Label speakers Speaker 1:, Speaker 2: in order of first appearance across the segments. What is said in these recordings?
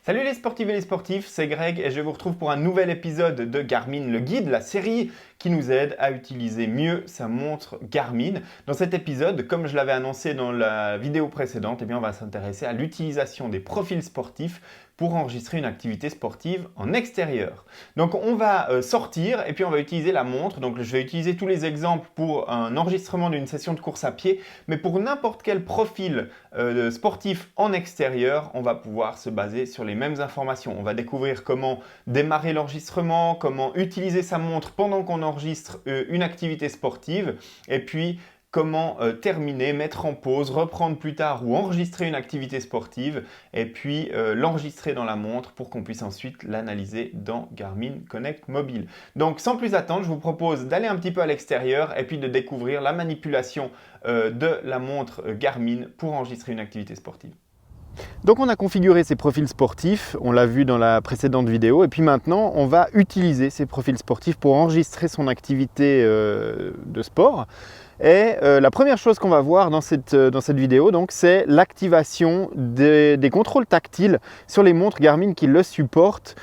Speaker 1: Salut les sportives et les sportifs, c'est Greg et je vous retrouve pour un nouvel épisode de Garmin le Guide, la série qui nous aide à utiliser mieux sa montre Garmin. Dans cet épisode, comme je l'avais annoncé dans la vidéo précédente, on va s'intéresser à l'utilisation des profils sportifs pour enregistrer une activité sportive en extérieur. Donc on va sortir et puis on va utiliser la montre. Donc je vais utiliser tous les exemples pour un enregistrement d'une session de course à pied, mais pour n'importe quel profil sportif en extérieur, on va pouvoir se baser sur les mêmes informations. On va découvrir comment démarrer l'enregistrement, comment utiliser sa montre pendant qu'on enregistre une activité sportive et puis comment terminer, mettre en pause, reprendre plus tard ou enregistrer une activité sportive et puis l'enregistrer dans la montre pour qu'on puisse ensuite l'analyser dans Garmin Connect Mobile. Donc sans plus attendre, je vous propose d'aller un petit peu à l'extérieur et puis de découvrir la manipulation de la montre Garmin pour enregistrer une activité sportive. Donc on a configuré ces profils sportifs, on l'a vu dans la précédente vidéo, et puis maintenant on va utiliser ces profils sportifs pour enregistrer son activité de sport. Et la première chose qu'on va voir dans cette vidéo, c'est l'activation des contrôles tactiles sur les montres Garmin qui le supportent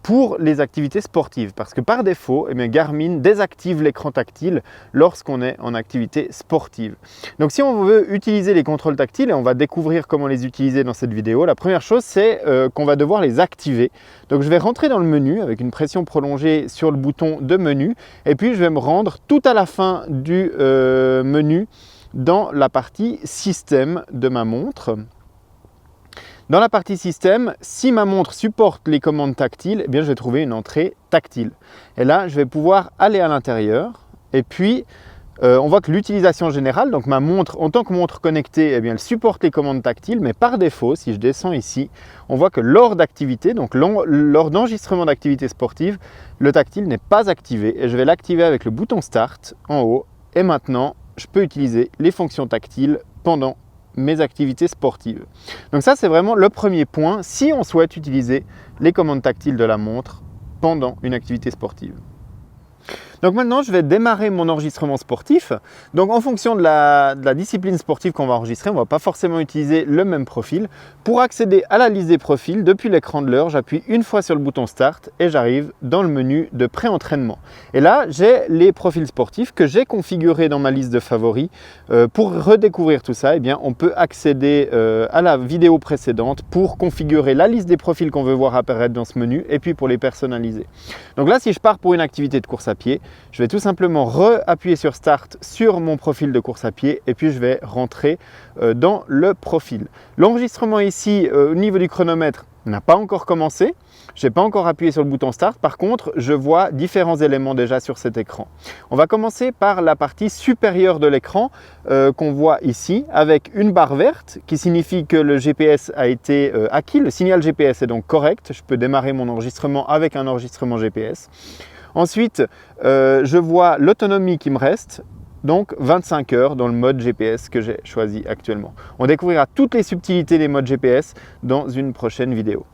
Speaker 1: pour les activités sportives. Parce que par défaut, Garmin désactive l'écran tactile lorsqu'on est en activité sportive. Donc si on veut utiliser les contrôles tactiles, et on va découvrir comment les utiliser dans cette vidéo, la première chose c'est qu'on va devoir les activer. Donc je vais rentrer dans le menu avec une pression prolongée sur le bouton de menu et puis je vais me rendre tout à la fin du menu dans la partie système de ma montre. Dans la partie système, si ma montre supporte les commandes tactiles, je vais trouver une entrée tactile. Et là, je vais pouvoir aller à l'intérieur et puis on voit que l'utilisation générale, donc ma montre en tant que montre connectée, elle supporte les commandes tactiles, mais par défaut, si je descends ici, on voit que lors d'activité, donc lors d'enregistrement d'activité sportive, le tactile n'est pas activé et je vais l'activer avec le bouton Start en haut. Et maintenant, je peux utiliser les fonctions tactiles pendant mes activités sportives. Donc ça, c'est vraiment le premier point si on souhaite utiliser les commandes tactiles de la montre pendant une activité sportive. Donc maintenant, je vais démarrer mon enregistrement sportif. Donc en fonction de la discipline sportive qu'on va enregistrer, on ne va pas forcément utiliser le même profil. Pour accéder à la liste des profils, depuis l'écran de l'heure, j'appuie une fois sur le bouton Start et j'arrive dans le menu de pré-entraînement. Et là, j'ai les profils sportifs que j'ai configurés dans ma liste de favoris. Pour redécouvrir tout ça, on peut accéder à la vidéo précédente pour configurer la liste des profils qu'on veut voir apparaître dans ce menu et puis pour les personnaliser. Donc là, si je pars pour une activité de course à pied, je vais tout simplement re-appuyer sur Start sur mon profil de course à pied et puis je vais rentrer dans le profil. L'enregistrement ici au niveau du chronomètre n'a pas encore commencé. Je n'ai pas encore appuyé sur le bouton Start. Par contre, je vois différents éléments déjà sur cet écran. On va commencer par la partie supérieure de l'écran qu'on voit ici avec une barre verte qui signifie que le GPS a été acquis. Le signal GPS est donc correct. Je peux démarrer mon enregistrement avec un enregistrement GPS. Ensuite, je vois l'autonomie qui me reste, donc 25 heures dans le mode GPS que j'ai choisi actuellement. On découvrira toutes les subtilités des modes GPS dans une prochaine vidéo.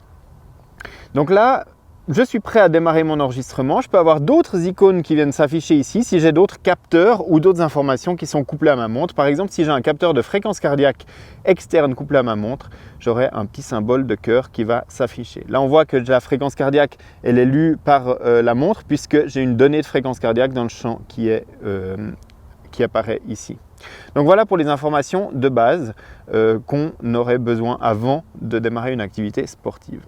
Speaker 1: Donc là, je suis prêt à démarrer mon enregistrement. Je peux avoir d'autres icônes qui viennent s'afficher ici si j'ai d'autres capteurs ou d'autres informations qui sont couplées à ma montre. Par exemple, si j'ai un capteur de fréquence cardiaque externe couplé à ma montre, j'aurai un petit symbole de cœur qui va s'afficher. Là, on voit que la fréquence cardiaque, elle est lue par la montre puisque j'ai une donnée de fréquence cardiaque dans le champ qui apparaît ici. Donc voilà pour les informations de base qu'on aurait besoin avant de démarrer une activité sportive.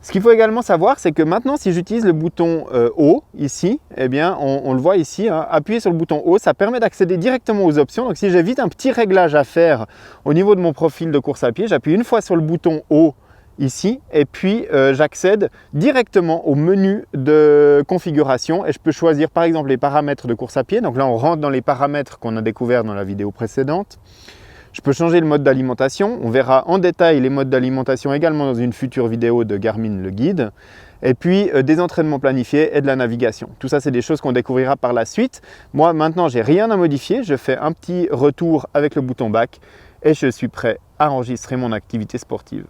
Speaker 1: Ce qu'il faut également savoir, c'est que maintenant, si j'utilise le bouton haut ici, on le voit ici, appuyer sur le bouton haut, ça permet d'accéder directement aux options. Donc si j'ai vite un petit réglage à faire au niveau de mon profil de course à pied, j'appuie une fois sur le bouton haut ici et puis j'accède directement au menu de configuration et je peux choisir par exemple les paramètres de course à pied. Donc là, on rentre dans les paramètres qu'on a découverts dans la vidéo précédente. Je peux changer le mode d'alimentation. On verra en détail les modes d'alimentation également dans une future vidéo de Garmin le guide. Et puis des entraînements planifiés et de la navigation. Tout ça, c'est des choses qu'on découvrira par la suite. Moi, maintenant, j'ai rien à modifier. Je fais un petit retour avec le bouton back et je suis prêt à enregistrer mon activité sportive.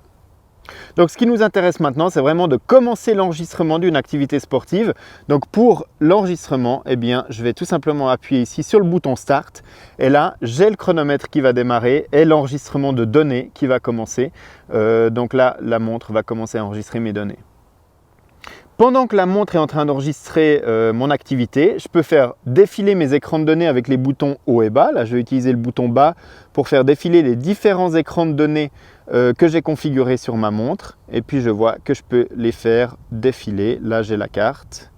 Speaker 1: Donc ce qui nous intéresse maintenant, c'est vraiment de commencer l'enregistrement d'une activité sportive. Donc pour l'enregistrement, eh bien, je vais tout simplement appuyer ici sur le bouton Start. Et là, j'ai le chronomètre qui va démarrer et l'enregistrement de données qui va commencer. Donc là, la montre va commencer à enregistrer mes données. Pendant que la montre est en train d'enregistrer mon activité, je peux faire défiler mes écrans de données avec les boutons haut et bas. Là, je vais utiliser le bouton bas pour faire défiler les différents écrans de données que j'ai configurés sur ma montre. Et puis, je vois que je peux les faire défiler. Là, j'ai la carte.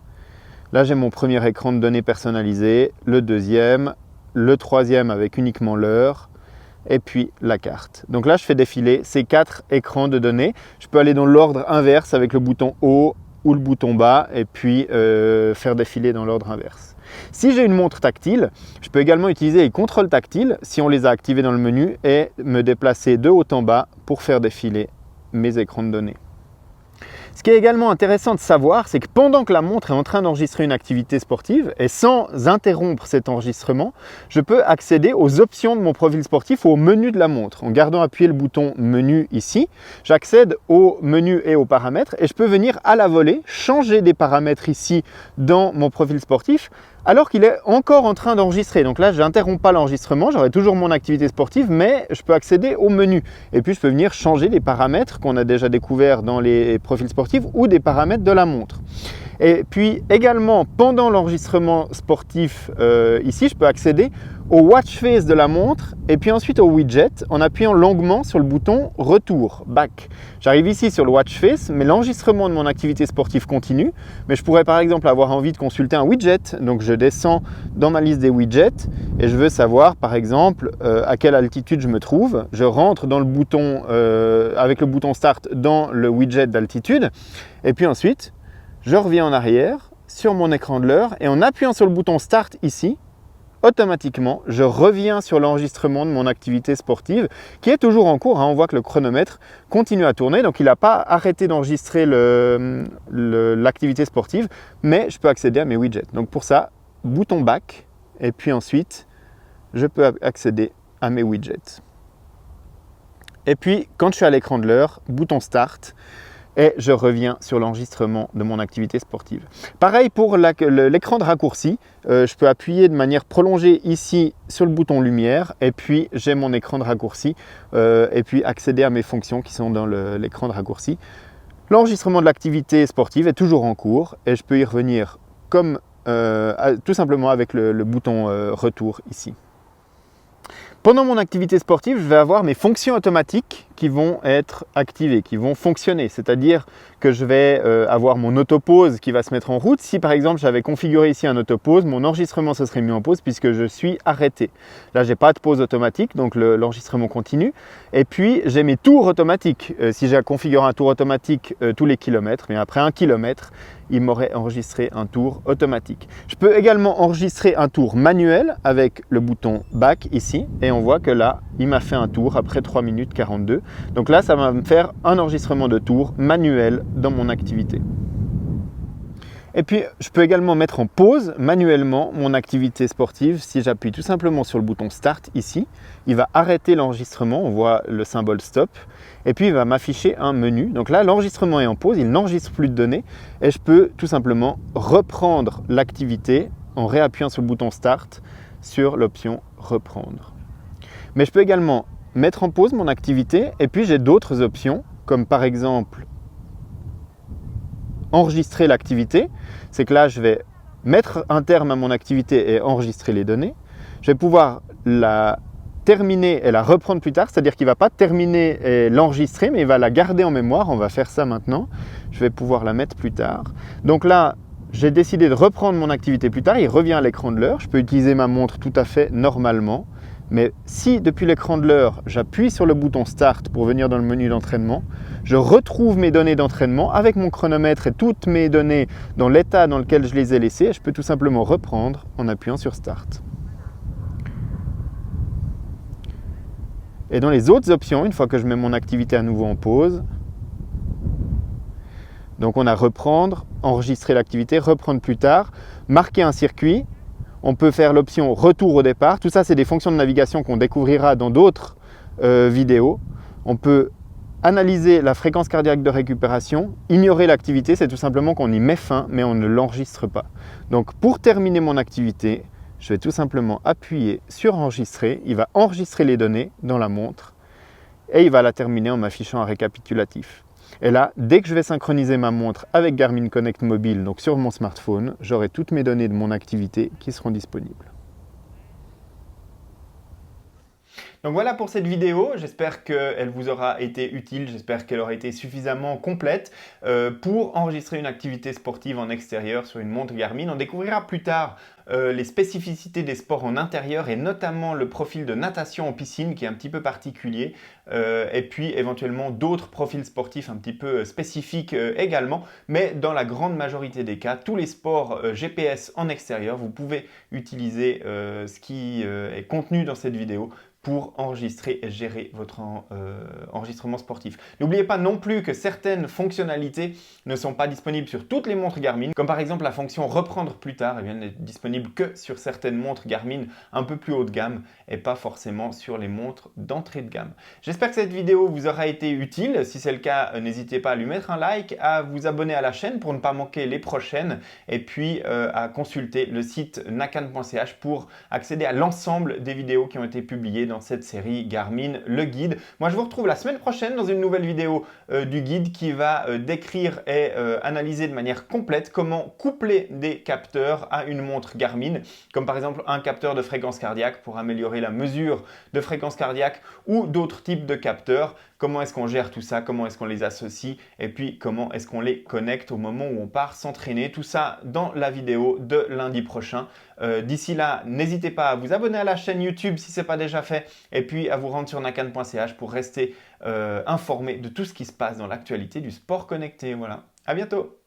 Speaker 1: Là, j'ai mon premier écran de données personnalisé, le deuxième, le troisième avec uniquement l'heure et puis la carte. Donc là, je fais défiler ces 4 écrans de données. Je peux aller dans l'ordre inverse avec le bouton haut ou le bouton bas et puis faire défiler dans l'ordre inverse. Si j'ai une montre tactile, je peux également utiliser les contrôles tactiles si on les a activés dans le menu et me déplacer de haut en bas pour faire défiler mes écrans de données. Ce qui est également intéressant de savoir, c'est que pendant que la montre est en train d'enregistrer une activité sportive et sans interrompre cet enregistrement, je peux accéder aux options de mon profil sportif ou au menu de la montre. En gardant appuyé le bouton menu ici, j'accède au menu et aux paramètres et je peux venir à la volée changer des paramètres ici dans mon profil sportif alors qu'il est encore en train d'enregistrer. Donc là, je n'interromps pas l'enregistrement, j'aurai toujours mon activité sportive, mais je peux accéder au menu. Et puis, je peux venir changer les paramètres qu'on a déjà découverts dans les profils sportifs ou des paramètres de la montre. Et puis également, pendant l'enregistrement sportif, ici, je peux accéder au watch face de la montre et puis ensuite au widget en appuyant longuement sur le bouton retour, back. J'arrive ici sur le watch face, mais l'enregistrement de mon activité sportive continue. Mais je pourrais par exemple avoir envie de consulter un widget. Donc je descends dans ma liste des widgets et je veux savoir par exemple à quelle altitude je me trouve. Je rentre dans le bouton, avec le bouton start dans le widget d'altitude et puis ensuite je reviens en arrière sur mon écran de l'heure et en appuyant sur le bouton start ici, automatiquement, je reviens sur l'enregistrement de mon activité sportive qui est toujours en cours. On voit que le chronomètre continue à tourner, donc il n'a pas arrêté d'enregistrer l'activité sportive, mais je peux accéder à mes widgets. Donc pour ça, bouton back et puis ensuite, je peux accéder à mes widgets. Et puis, quand je suis à l'écran de l'heure, bouton start. Et je reviens sur l'enregistrement de mon activité sportive. Pareil pour l'écran de raccourci, je peux appuyer de manière prolongée ici sur le bouton lumière et puis j'ai mon écran de raccourci et puis accéder à mes fonctions qui sont dans l'écran de raccourci. L'enregistrement de l'activité sportive est toujours en cours et je peux y revenir comme tout simplement avec le bouton retour ici. Pendant mon activité sportive, je vais avoir mes fonctions automatiques qui vont être activées, qui vont fonctionner. C'est-à-dire que je vais avoir mon autopause qui va se mettre en route. Si par exemple j'avais configuré ici un autopause, mon enregistrement se serait mis en pause puisque je suis arrêté. Là, je n'ai pas de pause automatique, donc l'enregistrement continue. Et puis, j'ai mes tours automatiques. Si j'ai configuré un tour automatique tous les kilomètres, mais après 1 kilomètre, il m'aurait enregistré un tour automatique. Je peux également enregistrer un tour manuel avec le bouton back ici et on voit que là, il m'a fait un tour après 3 minutes 42. Donc là, ça va me faire un enregistrement de tour manuel dans mon activité. Et puis, je peux également mettre en pause manuellement mon activité sportive si j'appuie tout simplement sur le bouton Start ici. Il va arrêter l'enregistrement, on voit le symbole Stop. Et puis, il va m'afficher un menu. Donc là, l'enregistrement est en pause, il n'enregistre plus de données. Et je peux tout simplement reprendre l'activité en réappuyant sur le bouton Start sur l'option Reprendre. Mais je peux également mettre en pause mon activité et puis j'ai d'autres options comme par exemple enregistrer l'activité. C'est que là, je vais mettre un terme à mon activité et enregistrer les données. Je vais pouvoir la terminer et la reprendre plus tard, c'est-à-dire qu'il ne va pas terminer et l'enregistrer, mais il va la garder en mémoire. On va faire ça maintenant. Je vais pouvoir la mettre plus tard. Donc là, j'ai décidé de reprendre mon activité plus tard. Il revient à l'écran de l'heure. Je peux utiliser ma montre tout à fait normalement. Mais si depuis l'écran de l'heure, j'appuie sur le bouton Start pour venir dans le menu d'entraînement, je retrouve mes données d'entraînement avec mon chronomètre et toutes mes données dans l'état dans lequel je les ai laissées. Je peux tout simplement reprendre en appuyant sur Start. Et dans les autres options, une fois que je mets mon activité à nouveau en pause, donc on a reprendre, enregistrer l'activité, reprendre plus tard, marquer un circuit. On peut faire l'option retour au départ. Tout ça, c'est des fonctions de navigation qu'on découvrira dans d'autres vidéos. On peut analyser la fréquence cardiaque de récupération. Ignorer l'activité, c'est tout simplement qu'on y met fin, mais on ne l'enregistre pas. Donc pour terminer mon activité, je vais tout simplement appuyer sur enregistrer. Il va enregistrer les données dans la montre et il va la terminer en m'affichant un récapitulatif. Et là, dès que je vais synchroniser ma montre avec Garmin Connect Mobile, donc sur mon smartphone, j'aurai toutes mes données de mon activité qui seront disponibles. Donc voilà pour cette vidéo, j'espère qu'elle vous aura été utile, j'espère qu'elle aura été suffisamment complète pour enregistrer une activité sportive en extérieur sur une montre Garmin. On découvrira plus tard les spécificités des sports en intérieur et notamment le profil de natation en piscine qui est un petit peu particulier et puis éventuellement d'autres profils sportifs un petit peu spécifiques également. Mais dans la grande majorité des cas, tous les sports GPS en extérieur, vous pouvez utiliser ce qui est contenu dans cette vidéo pour enregistrer et gérer votre enregistrement sportif. N'oubliez pas non plus que certaines fonctionnalités ne sont pas disponibles sur toutes les montres Garmin, comme par exemple la fonction reprendre plus tard, elle n'est disponible que sur certaines montres Garmin un peu plus haut de gamme et pas forcément sur les montres d'entrée de gamme. J'espère que cette vidéo vous aura été utile. Si c'est le cas, n'hésitez pas à lui mettre un like, à vous abonner à la chaîne pour ne pas manquer les prochaines et puis à consulter le site nakan.ch pour accéder à l'ensemble des vidéos qui ont été publiées dans cette série Garmin le guide. Moi je vous retrouve la semaine prochaine dans une nouvelle vidéo du guide qui va décrire et analyser de manière complète comment coupler des capteurs à une montre Garmin, comme par exemple un capteur de fréquence cardiaque pour améliorer la mesure de fréquence cardiaque ou d'autres types de capteurs. Comment est-ce qu'on gère tout ça, comment est-ce qu'on les associe et puis comment est-ce qu'on les connecte au moment où on part s'entraîner. Tout ça dans la vidéo de lundi prochain. D'ici là, n'hésitez pas à vous abonner à la chaîne YouTube si ce n'est pas déjà fait et puis à vous rendre sur nakan.ch pour rester informé de tout ce qui se passe dans l'actualité du sport connecté. Voilà, à bientôt!